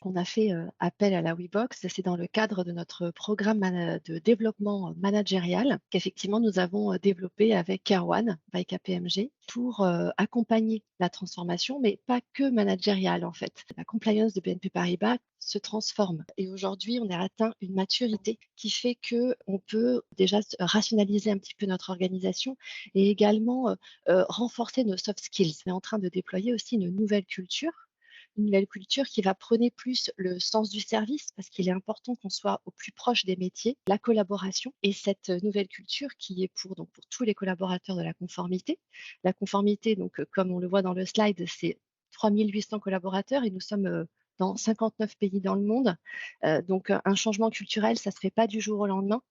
On a fait, appel à la WeBox, c'est dans le cadre de notre programme de développement managérial qu'effectivement nous avons, développé avec Care1 by KPMG pour, accompagner la transformation, mais pas que managériale en fait. La compliance de BNP Paribas se transforme et aujourd'hui on a atteint une maturité qui fait que on peut déjà rationaliser un petit peu notre organisation et également, renforcer nos soft skills. On est en train de déployer aussi une nouvelle culture qui va prôner plus le sens du service parce qu'il est important qu'on soit au plus proche des métiers, la collaboration et cette nouvelle culture qui est pour tous les collaborateurs de la conformité. La conformité, donc, comme on le voit dans le slide, c'est 3 800 collaborateurs et nous sommes dans 59 pays dans le monde. Donc, un changement culturel, ça ne se fait pas du jour au lendemain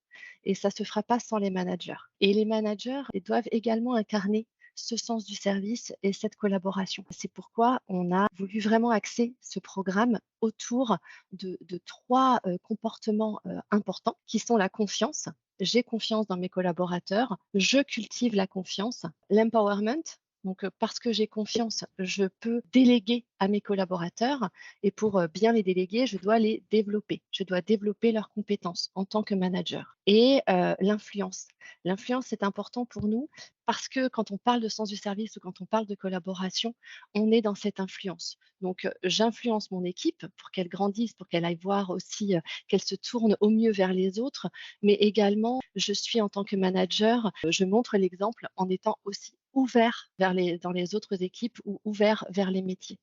et ça ne se fera pas sans les managers. Et les managers ils doivent également incarner ce sens du service et cette collaboration. C'est pourquoi on a voulu vraiment axer ce programme autour de 3 comportements, importants qui sont la confiance. J'ai confiance dans mes collaborateurs, je cultive la confiance, l'empowerment, donc parce que j'ai confiance, je peux déléguer à mes collaborateurs et pour, bien les déléguer, je dois les développer. Je dois développer leurs compétences en tant que manager et l'influence. L'influence, c'est important pour nous parce que quand on parle de sens du service ou quand on parle de collaboration, on est dans cette influence. Donc, j'influence mon équipe pour qu'elle grandisse, pour qu'elle aille voir aussi, qu'elle se tourne au mieux vers les autres, mais également, je suis en tant que manager, je montre l'exemple en étant aussi ouvert vers dans les autres équipes ou ouvert vers les métiers.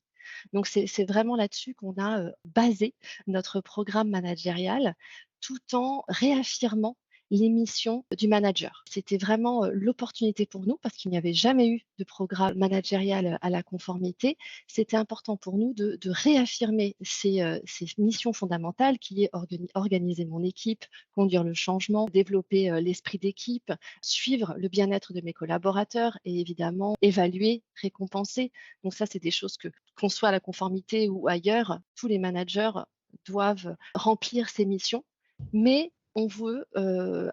Donc c'est vraiment là-dessus qu'on a, basé notre programme managérial, tout en réaffirmant les missions du manager. C'était vraiment, l'opportunité pour nous parce qu'il n'y avait jamais eu de programme managérial, à la conformité. C'était important pour nous de réaffirmer ces missions fondamentales qui est organiser mon équipe, conduire le changement, développer, l'esprit d'équipe, suivre le bien-être de mes collaborateurs et évidemment évaluer, récompenser. Donc ça, c'est des choses que qu'on soit à la conformité ou ailleurs, tous les managers doivent remplir ces missions, mais on veut,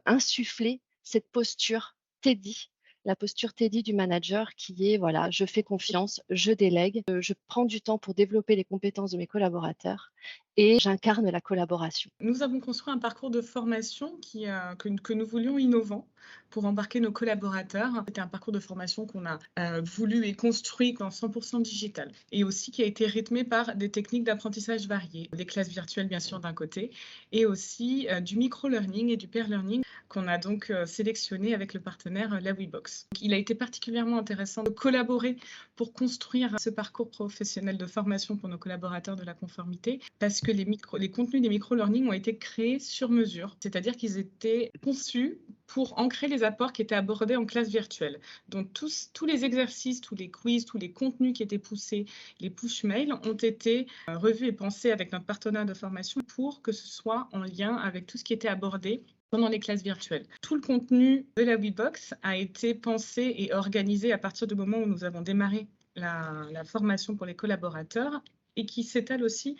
insuffler cette posture TEDI, la posture TEDI du manager qui est voilà: «Je fais confiance, je délègue, je prends du temps pour développer les compétences de mes collaborateurs et j'incarne la collaboration». Nous avons construit un parcours de formation que nous voulions innovant pour embarquer nos collaborateurs. C'était un parcours de formation qu'on a voulu et construit en 100% digital et aussi qui a été rythmé par des techniques d'apprentissage variées, des classes virtuelles bien sûr d'un côté et aussi du micro-learning et du peer learning qu'on a donc sélectionné avec le partenaire la WeBox. Donc, il a été particulièrement intéressant de collaborer pour construire ce parcours professionnel de formation pour nos collaborateurs de la conformité parce que les contenus des micro-learning ont été créés sur mesure, c'est-à-dire qu'ils étaient conçus pour ancrer les apports qui étaient abordés en classe virtuelle. Donc tous les exercices, tous les quiz, tous les contenus qui étaient poussés, les push mails ont été revus et pensés avec notre partenaire de formation pour que ce soit en lien avec tout ce qui était abordé pendant les classes virtuelles. Tout le contenu de la WeBox a été pensé et organisé à partir du moment où nous avons démarré la formation pour les collaborateurs et qui s'étale aussi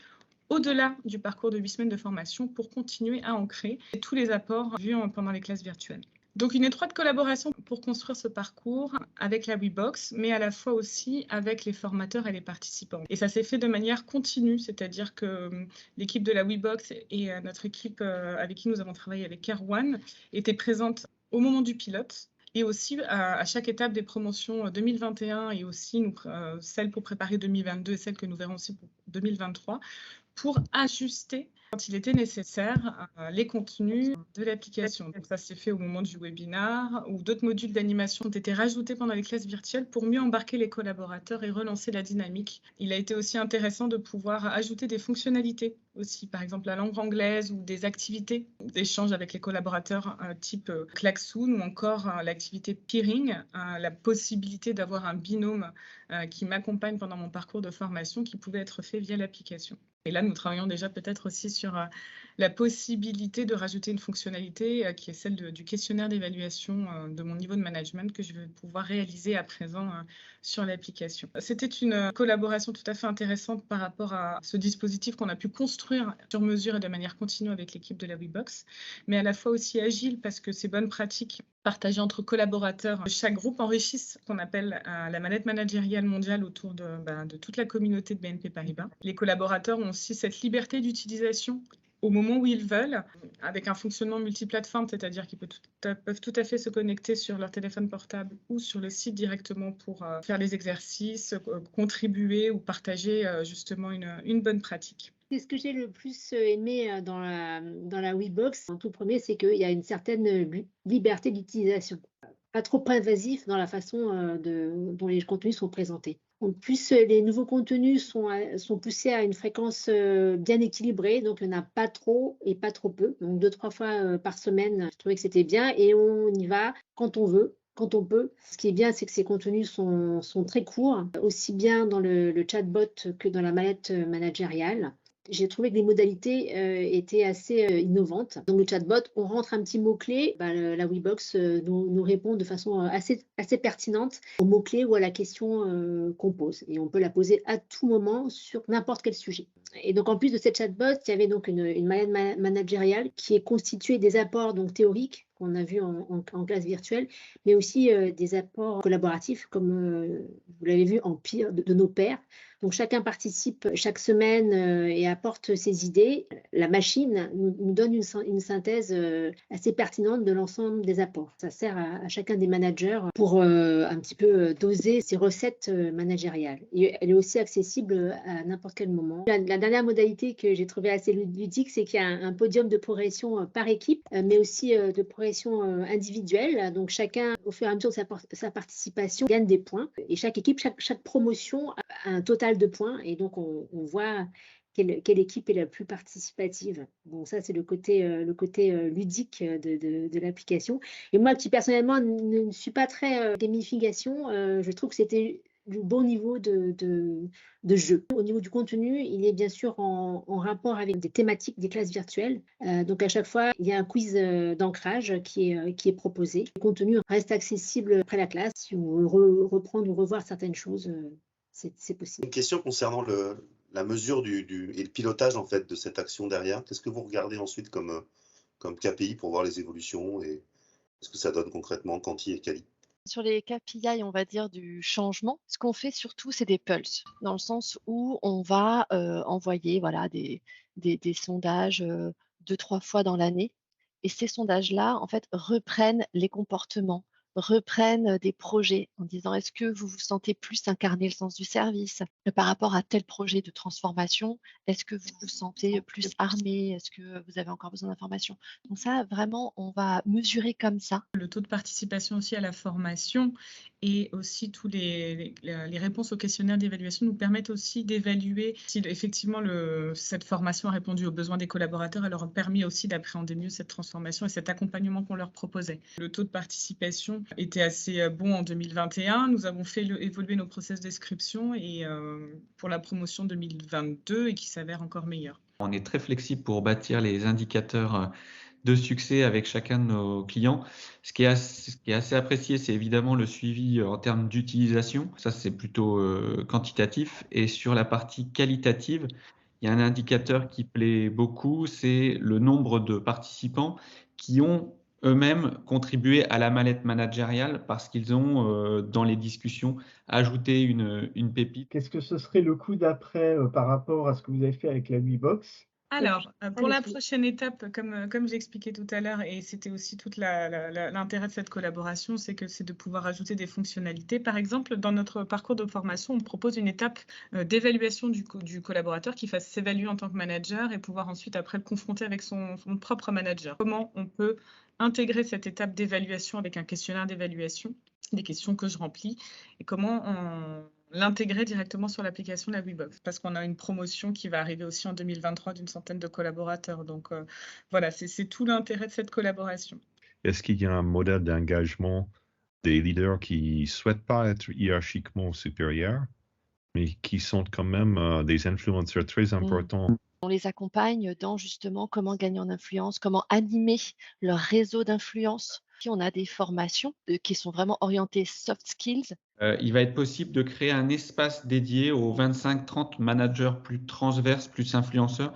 au-delà du parcours de 8 semaines de formation pour continuer à ancrer tous les apports vus pendant les classes virtuelles. Donc une étroite collaboration pour construire ce parcours avec la WeBox, mais à la fois aussi avec les formateurs et les participants. Et ça s'est fait de manière continue, c'est-à-dire que l'équipe de la WeBox et notre équipe avec qui nous avons travaillé avec Care1 étaient présentes au moment du pilote et aussi à chaque étape des promotions 2021 et aussi celle pour préparer 2022 et celle que nous verrons aussi pour 2023 pour ajuster, quand il était nécessaire, les contenus de l'application. Donc ça s'est fait au moment du webinar où d'autres modules d'animation ont été rajoutés pendant les classes virtuelles pour mieux embarquer les collaborateurs et relancer la dynamique. Il a été aussi intéressant de pouvoir ajouter des fonctionnalités aussi, par exemple la langue anglaise ou des activités d'échange avec les collaborateurs type Klaxoon ou encore l'activité peering, la possibilité d'avoir un binôme qui m'accompagne pendant mon parcours de formation qui pouvait être fait via l'application. Et là, nous travaillons déjà peut-être aussi sur la possibilité de rajouter une fonctionnalité qui est celle du questionnaire d'évaluation de mon niveau de management que je vais pouvoir réaliser à présent sur l'application. C'était une collaboration tout à fait intéressante par rapport à ce dispositif qu'on a pu construire construire sur mesure et de manière continue avec l'équipe de la WeBox, mais à la fois aussi agile parce que ces bonnes pratiques partagées entre collaborateurs, chaque groupe enrichissent ce qu'on appelle la manette managériale mondiale autour de toute la communauté de BNP Paribas. Les collaborateurs ont aussi cette liberté d'utilisation au moment où ils veulent, avec un fonctionnement multiplateforme, c'est-à-dire qu'ils peuvent tout à fait se connecter sur leur téléphone portable ou sur le site directement pour faire les exercices, contribuer ou partager justement une bonne pratique. Et ce que j'ai le plus aimé dans la WeBox, en tout premier, c'est qu'il y a une certaine liberté d'utilisation. Pas trop invasif dans la façon dont les contenus sont présentés. En plus, les nouveaux contenus sont poussés à une fréquence bien équilibrée, donc il n'y en a pas trop et pas trop peu. Donc 2-3 fois par semaine, je trouvais que c'était bien et on y va quand on veut. Quand on peut. Ce qui est bien, c'est que ces contenus sont très courts, aussi bien dans le chatbot que dans la mallette managériale. J'ai trouvé que les modalités étaient assez innovantes. Dans le chatbot, on rentre un petit mot-clé. La WeBox nous répond de façon assez pertinente au mot-clé ou à la question qu'on pose. Et on peut la poser à tout moment sur n'importe quel sujet. Et donc, en plus de cette chatbot, il y avait donc une mallette managériale qui est constituée des apports donc, théoriques qu'on a vus en classe virtuelle, mais aussi des apports collaboratifs, comme vous l'avez vu, en pire, de nos pairs. Donc, chacun participe chaque semaine et apporte ses idées. La machine nous donne une synthèse assez pertinente de l'ensemble des apports. Ça sert à chacun des managers pour un petit peu doser ses recettes managériales. Et elle est aussi accessible à n'importe quel moment. La dernière modalité que j'ai trouvée assez ludique, c'est qu'il y a un podium de progression par équipe, mais aussi de progression individuelle. Donc, chacun, au fur et à mesure de sa participation, gagne des points. Et chaque équipe, chaque promotion a un total de points. Et donc, on voit quelle équipe est la plus participative. Bon, ça, c'est le côté ludique de l'application. Et moi, qui personnellement ne suis pas très gamification, je trouve que c'était du bon niveau de jeu. Au niveau du contenu, il est bien sûr en rapport avec des thématiques des classes virtuelles. Donc, à chaque fois, il y a un quiz d'ancrage qui est proposé. Le contenu reste accessible après la classe. Si on veut reprendre ou revoir certaines choses, c'est possible. Une question concernant la mesure et le pilotage en fait de cette action derrière. Qu'est-ce que vous regardez ensuite comme KPI pour voir les évolutions et ce que ça donne concrètement, quanti et quali? Sur les KPI, on va dire, du changement, ce qu'on fait surtout, c'est des pulses, dans le sens où on va envoyer voilà, des sondages 2-3 fois dans l'année. Et ces sondages-là, en fait, reprennent les comportements, reprennent des projets en disant est-ce que vous vous sentez plus incarner le sens du service par rapport à tel projet de transformation? Est-ce que vous vous sentez plus armé? Est-ce que vous avez encore besoin d'informations? Donc ça, vraiment, on va mesurer comme ça. Le taux de participation aussi à la formation et aussi tous les réponses au questionnaire d'évaluation nous permettent aussi d'évaluer si effectivement cette formation a répondu aux besoins des collaborateurs et leur a permis aussi d'appréhender mieux cette transformation et cet accompagnement qu'on leur proposait. Le taux de participation était assez bon en 2021. Nous avons fait évoluer nos process d'inscription et pour la promotion 2022 et qui s'avère encore meilleur. On est très flexible pour bâtir les indicateurs de succès avec chacun de nos clients. Ce qui est assez apprécié, c'est évidemment le suivi en termes d'utilisation. Ça, c'est plutôt quantitatif. Et sur la partie qualitative, il y a un indicateur qui plaît beaucoup, c'est le nombre de participants qui ont eux-mêmes contribué à la mallette managériale parce qu'ils ont, dans les discussions, ajouté une pépite. Qu'est-ce que ce serait le coup d'après par rapport à ce que vous avez fait avec la WeBox? Alors, pour la prochaine étape, comme j'expliquais tout à l'heure, et c'était aussi tout l'intérêt de cette collaboration, c'est de pouvoir ajouter des fonctionnalités. Par exemple, dans notre parcours de formation, on propose une étape d'évaluation du collaborateur qui fasse s'évaluer en tant que manager et pouvoir ensuite après le confronter avec son propre manager. Comment on peut intégrer cette étape d'évaluation avec un questionnaire d'évaluation, des questions que je remplis, et comment on l'intégrer directement sur l'application de la WeBox, parce qu'on a une promotion qui va arriver aussi en 2023 d'une centaine de collaborateurs. Donc voilà, c'est tout l'intérêt de cette collaboration. Est-ce qu'il y a un modèle d'engagement des leaders qui ne souhaitent pas être hiérarchiquement supérieurs, mais qui sont quand même des influenceurs très importants? On les accompagne dans justement comment gagner en influence, comment animer leur réseau d'influence. Puis on a des formations qui sont vraiment orientées soft skills. Il va être possible de créer un espace dédié aux 25-30 managers plus transverses, plus influenceurs,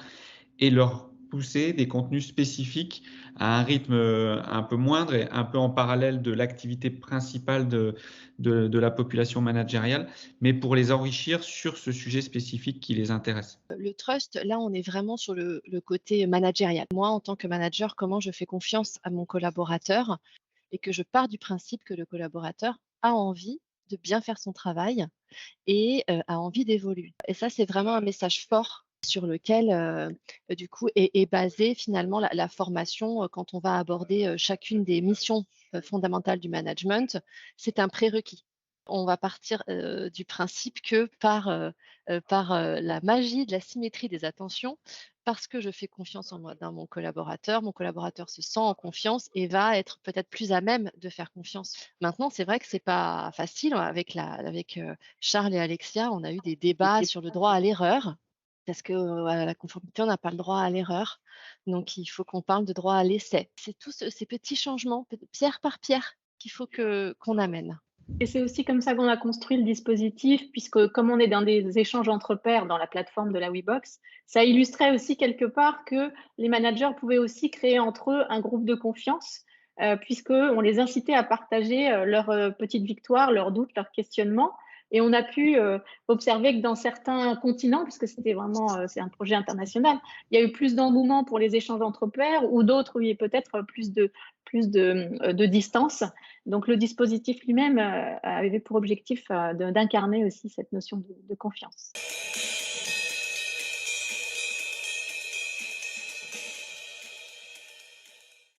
et leur pousser des contenus spécifiques à un rythme un peu moindre et un peu en parallèle de l'activité principale de la population managériale, mais pour les enrichir sur ce sujet spécifique qui les intéresse. Le trust, là, on est vraiment sur le côté managérial. Moi, en tant que manager, comment je fais confiance à mon collaborateur et que je pars du principe que le collaborateur a envie de bien faire son travail et a envie d'évoluer. Et ça, c'est vraiment un message fort sur lequel, du coup, est basée finalement la formation, quand on va aborder, chacune des missions, fondamentales du management. C'est un prérequis. On va partir, du principe que par la magie de la symétrie des attentions, parce que je fais confiance en moi dans mon collaborateur se sent en confiance et va être peut-être plus à même de faire confiance. Maintenant, c'est vrai que c'est pas facile avec Charles et Alexia, on a eu des débats sur le droit à l'erreur parce que, à la conformité, on n'a pas le droit à l'erreur. Donc il faut qu'on parle de droit à l'essai. C'est tous ces petits changements, pierre par pierre, qu'il faut qu'on amène. Et c'est aussi comme ça qu'on a construit le dispositif, puisque comme on est dans des échanges entre pairs dans la plateforme de la WeBox, ça illustrait aussi quelque part que les managers pouvaient aussi créer entre eux un groupe de confiance, puisqu'on les incitait à partager leurs petites victoires, leurs doutes, leurs questionnements. Et on a pu observer que dans certains continents, puisque c'était vraiment c'est un projet international, il y a eu plus d'engouement pour les échanges entre pairs, ou d'autres où il y a peut-être plus de distance. Donc le dispositif lui-même avait pour objectif d'incarner aussi cette notion de confiance.